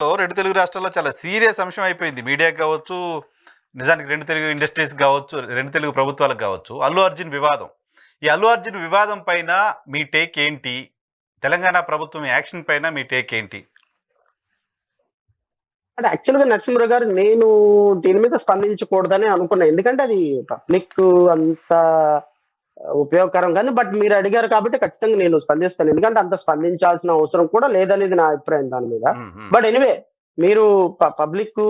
రెండు తెలుగు రాష్ట్రాల్లో చాలా సీరియస్ అంశం అయిపోయింది. మీడియాకి కావచ్చు, నిజానికి రెండు తెలుగు ఇండస్ట్రీస్ కావచ్చు, రెండు తెలుగు ప్రభుత్వాలకు కావచ్చు. అల్లు అర్జున్ వివాదం. ఈ అల్లు అర్జున్ వివాదం పైన మీ టేక్ ఏంటి? తెలంగాణ ప్రభుత్వం యాక్షన్ పైన మీ టేక్ ఏంటి? అంటే యాక్చువల్‌గా నరసింహరావు గారు నేను దీని మీద స్పందించకూడదని అనుకున్నా. ఎందుకంటే అది పబ్లిక్ అంత ఉపయోగకరం కాదు. బట్ మీరు అడిగారు కాబట్టి ఖచ్చితంగా నేను స్పందిస్తాను. ఎందుకంటే అంత స్పందించాల్సిన అవసరం కూడా లేదనేది నా అభిప్రాయం దాని మీద. బట్ ఎనీవే మీరు పబ్లిక్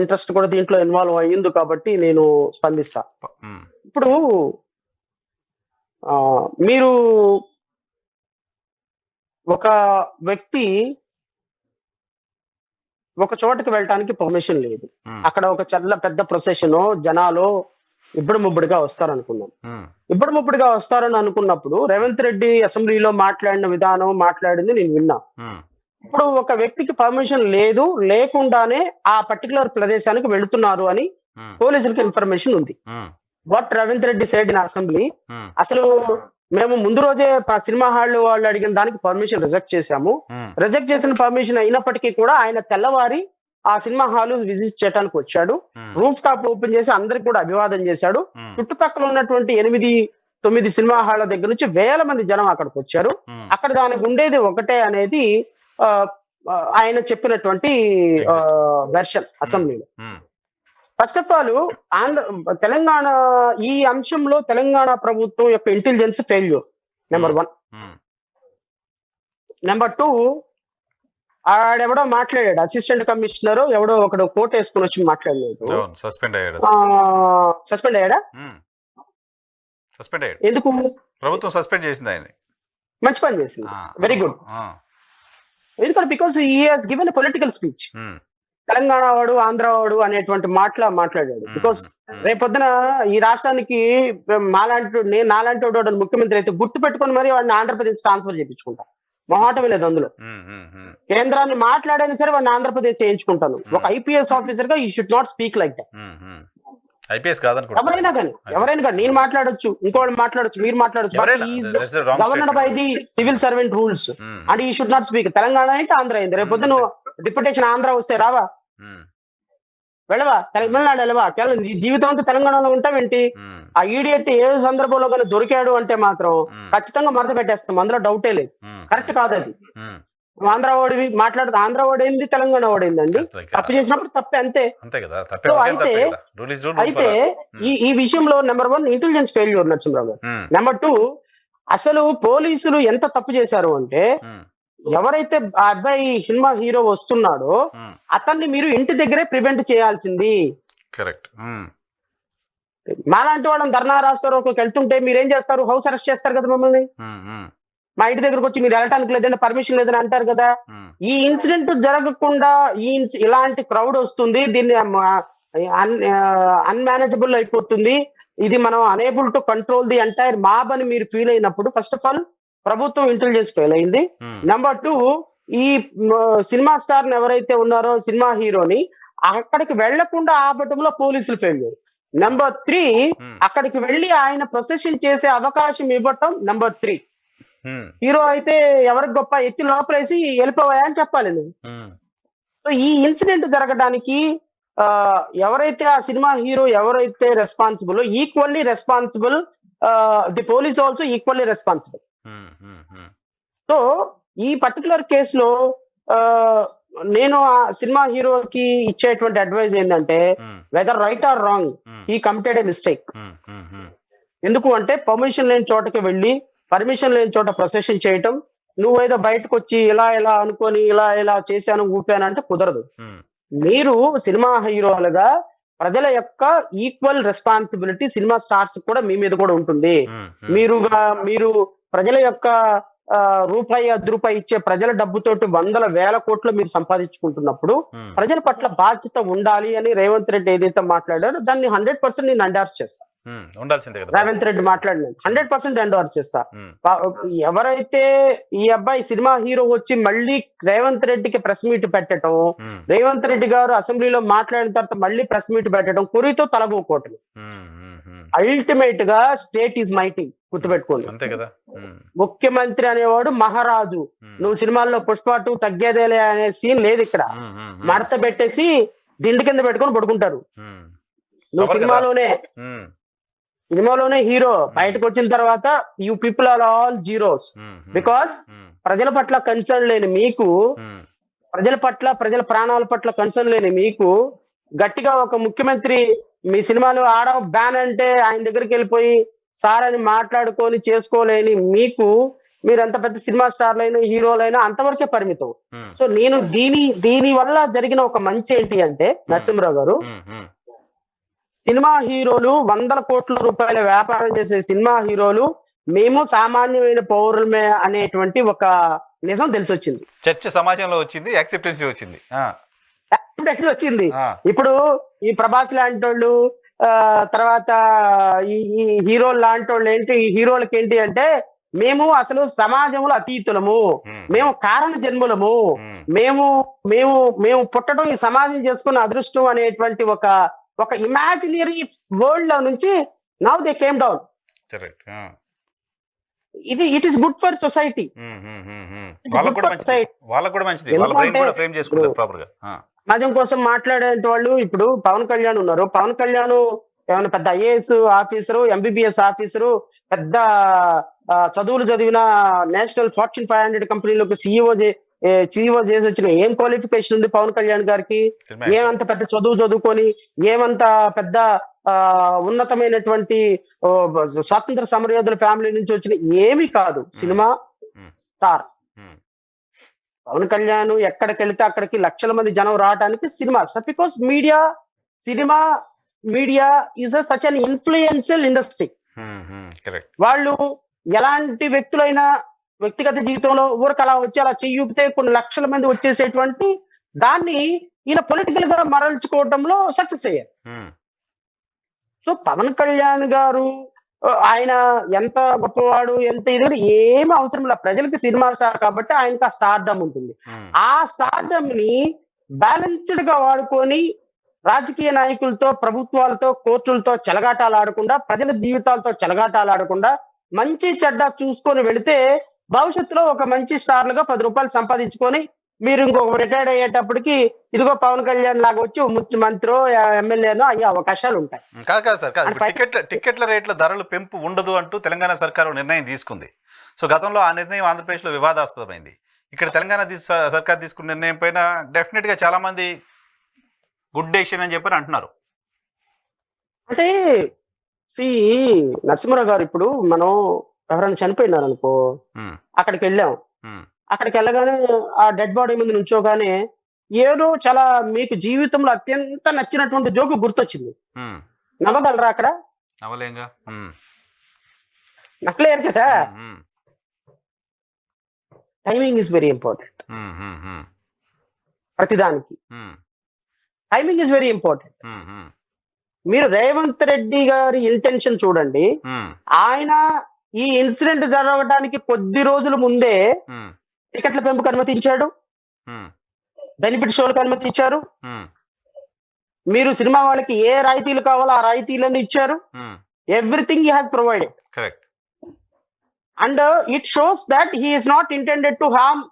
ఇంట్రెస్ట్ కూడా దీంట్లో ఇన్వాల్వ్ అయ్యింది కాబట్టి నేను స్పందిస్తా. ఇప్పుడు మీరు ఒక వ్యక్తి ఒక చోటకి వెళ్ళటానికి పర్మిషన్ లేదు. అక్కడ ఒక పెద్ద ప్రొసెషన్ జనాలు ఇప్పుడు ముబ్బడిగా వస్తారనుకున్నాం. ఇప్పుడు ముబ్బడిగా వస్తారని అనుకున్నప్పుడు రేవంత్ రెడ్డి అసెంబ్లీలో మాట్లాడిన విధానం మాట్లాడింది నేను విన్నా. ఇప్పుడు ఒక వ్యక్తికి పర్మిషన్ లేదు, లేకుండానే ఆ పర్టికులర్ ప్రదేశానికి వెళుతున్నారు అని పోలీసులకు ఇన్ఫర్మేషన్ ఉంది. What Revanth Reddy said in assembly, అసలు మేము ముందు రోజే సినిమా హాల్ వాళ్ళు అడిగిన దానికి పర్మిషన్ రిజెక్ట్ చేశాము. రిజెక్ట్ చేసిన పర్మిషన్ అయినప్పటికీ కూడా ఆయన తెల్లవారి ఆ సినిమా హాల్ విజిట్ చేయడానికి వచ్చాడు. రూఫ్ టాప్ ఓపెన్ చేసి అందరికి కూడా అభివాదం చేశాడు. చుట్టుపక్కల ఉన్నటువంటి 8-9 సినిమా హాళ్ల దగ్గర నుంచి వేల మంది జనం అక్కడికి వచ్చారు. అక్కడ దానికి ఉండేది ఒకటే అనేది ఆయన చెప్పినటువంటి వెర్షన్ అసెంబ్లీలో. ఫస్ట్ ఆఫ్ ఆల్ తెలంగాణ ఈ అంశంలో తెలంగాణ ప్రభుత్వం యొక్క ఇంటెలిజెన్స్ ఫెయిల్యూర్ నెంబర్ 1. నెంబర్ 2, ఆడెవడో మాట్లాడాడు, అసిస్టెంట్ కమిషనర్ ఎవడో ఒకడు కోట్ వేసుకుని వచ్చి మాట్లాడలేదు. సస్పెండ్ అయ్యాడా? ఎందుకు? ప్రభుత్వం సస్పెండ్ చేసింది ఆయన. మంచి పని చేసింది, వెరీ గుడ్. ఎందుకంటే because he has given a political speech. Telangana వాడు ఆంధ్ర వాడు అనేటువంటి మాట్లాడాడు. బికాస్ రేపొద్దున ఈ రాష్ట్రానికి నాలాంటి వాడు ముఖ్యమంత్రి అయితే గుర్తు పెట్టుకుని మరి వాడిని ఆంధ్రప్రదేశ్ ట్రాన్స్ఫర్ చేయించుకుంటా. మొహాటమే లేదు అందులో. కేంద్రాన్ని మాట్లాడైనా సరే వాడిని ఆంధ్రప్రదేశ్ చేయించుకుంటాను. ఒక ఐపీఎస్ ఆఫీసర్ గా you should not speak like that. ఎవరైనా కానీ నేను మాట్లాడొచ్చు, ఇంకోళ్ళు మాట్లాడొచ్చు, మీరు మాట్లాడొచ్చు. Governed by the civil servant rules and you should not speak. Telangana ఏంటి ఆంధ్ర అయింది. రేపొద్దు నువ్వు డిప్యుటేషన్ ఆంధ్ర వస్తే రావా? వెళ్ళవా? తమిళనాడు వెళ్ళవా? జీవితం అంతా తెలంగాణలో ఉంటావేంటి? ఆ ఈడియట్ ఏ సందర్భంలో కానీ దొరికాడు అంటే మాత్రం ఖచ్చితంగా మరత పెట్టేస్తాం, అందులో డౌటే లేదు. కరెక్ట్ కాదు అది. ఆంధ్ర వాడివి మాట్లాడుతూ ఆంధ్ర వాడైంది, తెలంగాణ వాడైందండి. తప్పు చేసినప్పుడు తప్పే, అంతే. అయితే ఈ విషయంలో నెంబర్ 1 ఇంటెలిజెన్స్ ఫెయిల్యూర్ నరసింహరావు గారు. నెంబర్ 2, అసలు పోలీసులు ఎంత తప్పు చేశారు అంటే, ఎవరైతే ఆ అబ్బాయి సినిమా హీరో వస్తున్నాడో అతన్ని మీరు ఇంటి దగ్గరే ప్రివెంట్ చేయాల్సింది. కరెక్ట్. మాలాంటి వాళ్ళని ధర్నా రాస్తారు, వెళ్తుంటే మీరేం చేస్తారు? హౌస్ అరెస్ట్ చేస్తారు కదా మమ్మల్ని. మా ఇంటి దగ్గరకు వచ్చి మీరు వెళ్ళటానికి లేదంటే పర్మిషన్ లేదని అంటారు కదా. ఈ ఇన్సిడెంట్ జరగకుండా ఇలాంటి క్రౌడ్ వస్తుంది, దీన్ని అన్మేనేజబుల్ అయిపోతుంది, ఇది మనం unable to control the entire mob అని మీరు ఫీల్ అయినప్పుడు ఫస్ట్ ఆఫ్ ఆల్ ప్రభుత్వం ఇంటెలిజెన్స్ ఫెయిల్ అయింది. నెంబర్ 2, ఈ సినిమా స్టార్ ఎవరైతే ఉన్నారో సినిమా హీరోని అక్కడికి వెళ్లకుండా ఆపటంలో పోలీసులు ఫెయిల్ అయ్యారు. నెంబర్ 3, అక్కడికి వెళ్లి ఆయన ప్రొసెషన్ చేసే అవకాశం ఇవ్వటం. నెంబర్ 3, హీరో అయితే ఎవరికి గొప్ప ఎత్తి లోపలేసి వెళ్ళిపోయా అని చెప్పాలి నువ్వు. సో ఈ ఇన్సిడెంట్ జరగడానికి ఎవరైతే ఆ సినిమా హీరో ఎవరైతే responsible, equally responsible, the police also equally responsible. So ఈ పర్టికులర్ కేసులో నేను ఆ సినిమా హీరోకి ఇచ్చేటువంటి అడ్వైజ్ ఏంటంటే, weather right are wrong, he committed A mistake. ఎందుకు అంటే పర్మిషన్ లేని చోటకి వెళ్ళి పర్మిషన్ లేని చోట ప్రొసెషన్ చేయటం, నువ్వేదో బయటకు వచ్చి ఇలా అనుకొని ఇలా చేశాను ఊపాను అంటే కుదరదు. మీరు సినిమా హీరోలుగా ప్రజల యొక్క ఈక్వల్ రెస్పాన్సిబిలిటీ సినిమా స్టార్స్ కూడా మీ మీద కూడా ఉంటుంది. మీరు ప్రజల యొక్క రూపాయి 10 రూపాయి ఇచ్చే ప్రజల డబ్బుతోటి 100,000 కోట్లు మీరు సంపాదించుకుంటున్నప్పుడు ప్రజల పట్ల బాధ్యత ఉండాలి అని రేవంత్ రెడ్డి ఏదైతే మాట్లాడారో దాన్ని 100% నేను ఎండార్స్ చేస్తా. రేవంత్ రెడ్డి మాట్లాడిన 100% ఎండార్స్ చేస్తా. ఎవరైతే ఈ అబ్బాయి సినిమా హీరో వచ్చి మళ్ళీ రేవంత్ రెడ్డికి ప్రెస్ మీట్ పెట్టడం, రేవంత్ రెడ్డి గారు అసెంబ్లీలో మాట్లాడిన తర్వాత మళ్ళీ ప్రెస్ మీట్ పెట్టడం, కురితో తలగోకోవటం. అల్టిమేట్ గా స్టేట్ ఈజ్ మైటీ, గుర్తుపెట్టుకోండి. అంతే కదా. ముఖ్యమంత్రి అనేవాడు మహారాజు. నువ్వు సినిమాల్లో పుష్ప 2 తగ్గేదేలే అనే సీన్ లేదు ఇక్కడ. మడత పెట్టేసి దిండు కింద పెట్టుకొని పడుకుంటారు. నువ్వు సినిమాలోనే హీరో, బయటకు వచ్చిన తర్వాత you people are all zeros. Because ప్రజల పట్ల కన్సర్న్ లేని మీకు, ప్రజల ప్రాణాల పట్ల కన్సర్న్ లేని మీకు గట్టిగా ఒక ముఖ్యమంత్రి మీ సినిమాలు బ్యాన్ అంటే ఆయన దగ్గరికి వెళ్ళిపోయి సార్ అని మాట్లాడుకొని చేసుకోలేని మీకు, మీరు ఎంత పెద్ద సినిమా స్టార్లైనా హీరోలైనా అంతవరకే పరిమితం. సో నేను దీని వల్ల జరిగిన ఒక మంచి ఏంటి అంటే, నరసింహరావు గారు, సినిమా హీరోలు 100 కోట్ల రూపాయల వ్యాపారం చేసే సినిమా హీరోలు మేము సామాన్యమైన పౌరులమే అనేటువంటి ఒక నిజం తెలిసి వచ్చింది. చర్చ సమాజంలో వచ్చింది, యాక్సెప్టెన్సీ వచ్చింది. వచ్చింది. ఇప్పుడు ఈ ప్రభాస్ లాంటి వాళ్ళు, తర్వాత ఈ హీరోలు లాంటి వాళ్ళు ఏంటి, ఈ హీరోలకి ఏంటి అంటే మేము అసలు సమాజంలో అతీతులము, మేము కారణ జన్ములము, మేము మేము మేము పుట్టడం ఈ సమాజం చేసుకున్న అదృష్టం అనేటువంటి ఒక ఇమాజినరీ వరల్డ్ లో నుంచి now they came down. It is good for society. సమాజం కోసం మాట్లాడే వాళ్ళు ఇప్పుడు పవన్ కళ్యాణ్ ఉన్నారు. పవన్ కళ్యాణ్ ఏమైనా పెద్ద ఐఏఎస్ ఆఫీసరు, ఎంబీబీఎస్ ఆఫీసరు, పెద్ద చదువులు చదివిన నేషనల్ ఫార్చ్యూన్ 500 కంపెనీలకు CEO చేసి వచ్చిన ఏం క్వాలిఫికేషన్ ఉంది పవన్ కళ్యాణ్ గారికి? ఏమంత పెద్ద చదువుకొని, ఏమంత పెద్ద ఉన్నతమైనటువంటి స్వాతంత్ర సమరయోధుల ఫ్యామిలీ నుంచి వచ్చిన ఏమీ కాదు. సినిమా స్టార్ పవన్ కళ్యాణ్ ఎక్కడికి వెళితే అక్కడికి లక్షల మంది జనం రావడానికి cinema. Because media is such an influential industry. వాళ్ళు ఎలాంటి వ్యక్తులైనా వ్యక్తిగత జీవితంలో ఊరికి అలా వచ్చి అలా చెయ్యితే కొన్ని లక్షల మంది వచ్చేసేటువంటి దాన్ని ఈయన పొలిటికల్ గా మరల్చుకోవడంలో సక్సెస్ అయ్యారు. సో పవన్ కళ్యాణ్ గారు ఆయన ఎంత గొప్పవాడు, ఎంత ఇది ఏమి అవసరం లేదు. ప్రజలకి సినిమా స్టార్ కాబట్టి ఆయనకి ఆ స్టార్డమ్ ఉంటుంది. ఆ స్టార్డమ్ ని బ్యాలెన్స్డ్ గా వాడుకొని రాజకీయ నాయకులతో, ప్రభుత్వాలతో, కోర్టులతో చెలగాటాలు ఆడకుండా, ప్రజల జీవితాలతో చెలగాటాలు ఆడకుండా మంచి చెడ్డ చూసుకొని వెళితే భవిష్యత్తులో ఒక మంచి స్టార్లుగా 10 రూపాయలు సంపాదించుకొని మీరు ఇంకొక రిటైర్డ్ అయ్యేటప్పటికి ఇదిగో పవన్ కళ్యాణ్ లాగా వచ్చి ముఖ్యమంత్రి ఎమ్మెల్యేనో అయ్యే అవకాశాలు ఉంటాయి. కాదు సార్, టికెట్ల రేట్ల ధరలు పెంపు ఉండదు అంటూ తెలంగాణ సర్కారు నిర్ణయం తీసుకుంది. సో గతంలో ఆ నిర్ణయం ఆంధ్రప్రదేశ్లో వివాదాస్పదమైంది. ఇక్కడ తెలంగాణ సర్కార్ తీసుకున్న నిర్ణయం పైన డెఫినెట్గా చాలా మంది గుడ్ డెసిషన్ అని చెప్పి అంటున్నారు. అంటే నరసింహరావు గారు, ఇప్పుడు మనం ఎవరైనా చనిపోయినారు అనుకో, అక్కడికి వెళ్ళాం, అక్కడికి వెళ్ళగానే ఆ డెడ్ బాడీ ముందు నుంచోగానే ఏదో చాలా మీకు జీవితంలో అత్యంత నచ్చినటువంటి జోకు గుర్తొచ్చింది. నవ్వగలరా? అక్కడ నవ్వలేరు కదా. Timing is very important. ప్రతిదానికి టైమింగ్ ఈజ్ వెరీ ఇంపార్టెంట్. మీరు రేవంత్ రెడ్డి గారి ఇంటెన్షన్ చూడండి. ఆయన ఈ ఇన్సిడెంట్ జరగడానికి కొద్ది రోజుల ముందే టికెట్ల పెంపుకు అనుమతించాడు, బెనిఫిట్ షోలకు అనుమతించారు. మీరు సినిమా వాళ్ళకి ఏ రాయితీలు కావాలో ఆ రాయితీలను ఇచ్చారు. Everything he has provided. Correct. And it shows that he is not intended to harm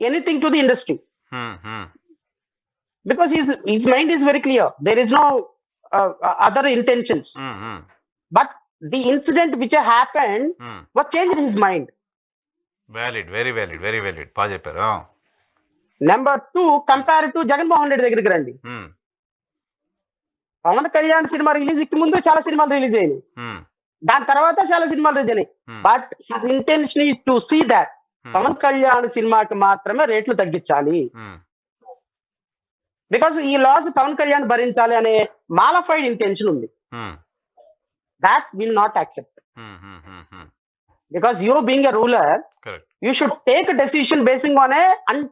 anything to the industry. Because his mind is very clear. There is no other intentions. But the incident which happened was changed his mind. Valid, very valid, very valid. బాగా చెప్పారు. Number 2, compare to Jaganmohan Reddy దగ్గరికి రండి. Pawan Kalyan cinema release కి ముందు చాలా సినిమాలు release అయినాయి, దాని తర్వాత చాలా సినిమాలు రిలీజ్ అయినాయి. But his intention is to see that Pawan Kalyan సినిమాకి మాత్రమే రేట్లు తగ్గించాలి. బికాస్ ఈ లాస్ పవన్ కళ్యాణ్ భరించాలి అనే మాలఫైడ్ ఇంటెన్షన్ ఉంది. That will not accept. Because you being a ruler, you should take a decision basing on a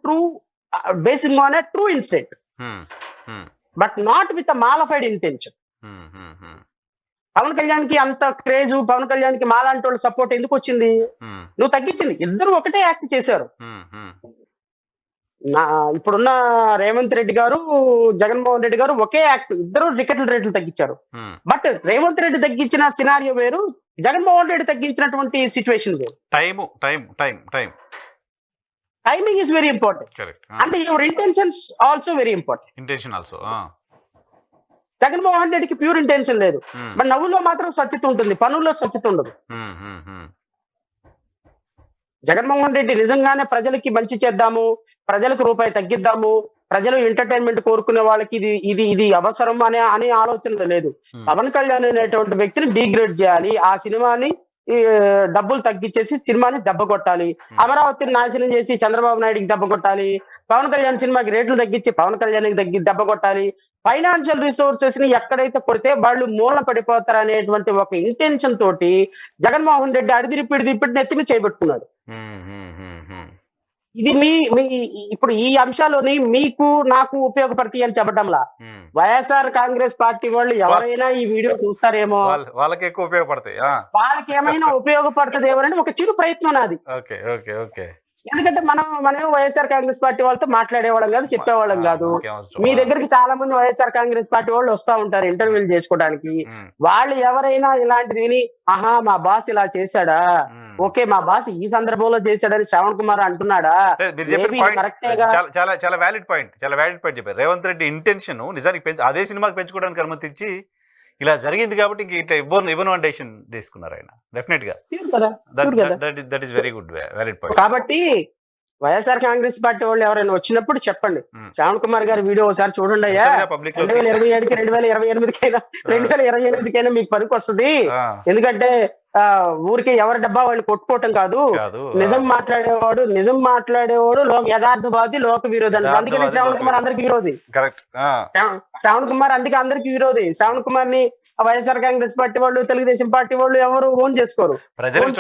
true incident, but not with a malafide intention. Pavan Kalyan కి అంత క్రేజ్, పవన్ కళ్యాణ్ కి మాలాంటి వాళ్ళు సపోర్ట్ ఎందుకు వచ్చింది? నువ్వు తగ్గించింది. ఇద్దరు ఒకటే యాక్ట్ చేశారు. ఇప్పుడున్న రేవంత్ రెడ్డి గారు, జగన్మోహన్ రెడ్డి గారు ఒకే యాక్ట్, ఇద్దరు టికెట్ల రేట్లు తగ్గించారు. బట్ రేవంత్ రెడ్డి తగ్గించిన సినారియో వేరు, జగన్మోహన్ రెడ్డి తగ్గించినటువంటి సిచ్యువేషన్ వేరు. Timing is very important. Correct. అంటే your intentions also very important. Intention also. Jaganmohan రెడ్డికి ప్యూర్ ఇంటెన్షన్ లేదు, బట్ నవ్వులో మాత్రం స్వచ్ఛత ఉంటుంది, పనుల్లో స్వచ్ఛత ఉండదు. జగన్మోహన్ రెడ్డి నిజంగానే ప్రజలకి మంచి చేద్దాము, ప్రజలకు రూపాయి తగ్గిద్దాము, ప్రజలు ఎంటర్టైన్మెంట్ కోరుకునే వాళ్ళకి ఇది అవసరం అనే ఆలోచన లేదు. పవన్ కళ్యాణ్ అనేటువంటి వ్యక్తిని డీగ్రేడ్ చేయాలి, ఆ సినిమాని డబ్బులు తగ్గించేసి సినిమాని దెబ్బ కొట్టాలి, అమరావతిని నాశనం చేసి చంద్రబాబు నాయుడికి దెబ్బ కొట్టాలి, పవన్ కళ్యాణ్ సినిమాకి రేట్లు తగ్గించి పవన్ కళ్యాణ్కి దెబ్బ కొట్టాలి, ఫైనాన్షియల్ రిసోర్సెస్ ని ఎక్కడైతే కొడితే వాళ్ళు మూల పడిపోతారు అనేటువంటి ఒక ఇంటెన్షన్ తోటి జగన్మోహన్ రెడ్డి అడిదిరిపిడి నెత్తిని చేపట్టుకున్నాడు. ఇది మీ ఇప్పుడు ఈ అంశాలని మీకు నాకు ఉపయోగపడతాయి అని చెప్పడంలా, వైఎస్ఆర్ కాంగ్రెస్ పార్టీ వాళ్ళు ఎవరైనా ఈ వీడియో చూస్తారేమో, వాళ్ళకి ఎక్కువ ఉపయోగపడతాయి, వాళ్ళకి ఏమైనా ఉపయోగపడుతుందేమో అని ఒక చిరు ప్రయత్నం నాది. ఎందుకంటే మనం వైఎస్ఆర్ కాంగ్రెస్ పార్టీ వాళ్ళతో మాట్లాడేవాళ్ళం కాదు, చెప్పేవాళ్ళం కాదు. మీ దగ్గరికి చాలా మంది వైఎస్ఆర్ కాంగ్రెస్ పార్టీ వాళ్ళు వస్తా ఉంటారు ఇంటర్వ్యూలు చేసుకోవడానికి. వాళ్ళు ఎవరైనా ఇలాంటిది విని, ఆహా మా బాస్ ఇలా చేశాడా, ఓకే మా బాస్ ఈ సందర్భంలో చేశాడని శ్రవణ్ కుమార్ అంటున్నాడా, చాలా వ్యాలిడ్ పాయింట్ చెప్పారు. రేవంత్ రెడ్డి ఇంటెన్షన్ నిజానికి అదే సినిమాకి పెంచుకోవడానికి అనుమతి ఇచ్చి ఇలా జరిగింది కాబట్టి ఇంక ఇట్లా ఇవ్వను అని డెసిషన్ తీసుకున్నారు ఆయన. డెఫినెట్ గా that is very good valid point. కాబట్టి వైఎస్ఆర్ కాంగ్రెస్ పార్టీ వాళ్ళు ఎవరైనా వచ్చినప్పుడు చెప్పండి, శ్రవణ్ కుమార్ గారి వీడియో ఒకసారి చూడండి అయ్యా, 2027కి 2028కైనా 2028కైనా మీకు పనికి వస్తుంది. ఎందుకంటే ఊరికే ఎవరి డబ్బా వాళ్ళు కొట్టుకోవటం కాదు, నిజం మాట్లాడేవాడు యథార్థవాది, లోక విరోధి. అందుకని శ్రవణ్ కుమార్ అందరికి విరోధి. శ్రవణ్ కుమార్ అందుకే అందరికి విరోధి. శ్రవణ్ కుమార్ ని వైఎస్ఆర్ కాంగ్రెస్ పార్టీ వాళ్ళు, తెలుగుదేశం పార్టీ వాళ్ళు ఎవరు ఓన్ చేసుకోరు. ప్రజలకు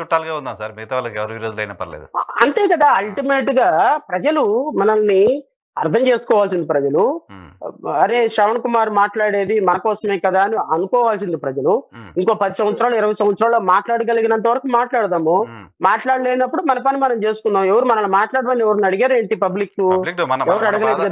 చుట్టాలుగా ఉందాం సార్, మిగతా వాళ్ళకి ఎవరు విరోధులైనా పర్లేదు. అంతే కదా, అల్టిమేట్ గా ప్రజలు మనల్ని అర్థం చేసుకోవాల్సింది ప్రజలు. అరే శ్రవణ్ కుమార్ మాట్లాడేది మన కోసమే కదా అని అనుకోవాల్సింది ప్రజలు. ఇంకో 10 సంవత్సరాలు 20 సంవత్సరాలు మాట్లాడగలిగినంత వరకు మాట్లాడదాము, మాట్లాడలేనప్పుడు మన పని మనం చేసుకుందాం. ఎవరు మనల్ని మాట్లాడమని ఎవరిని అడిగారు ఏంటి? పబ్లిక్ ఎవరు అడగలేదు.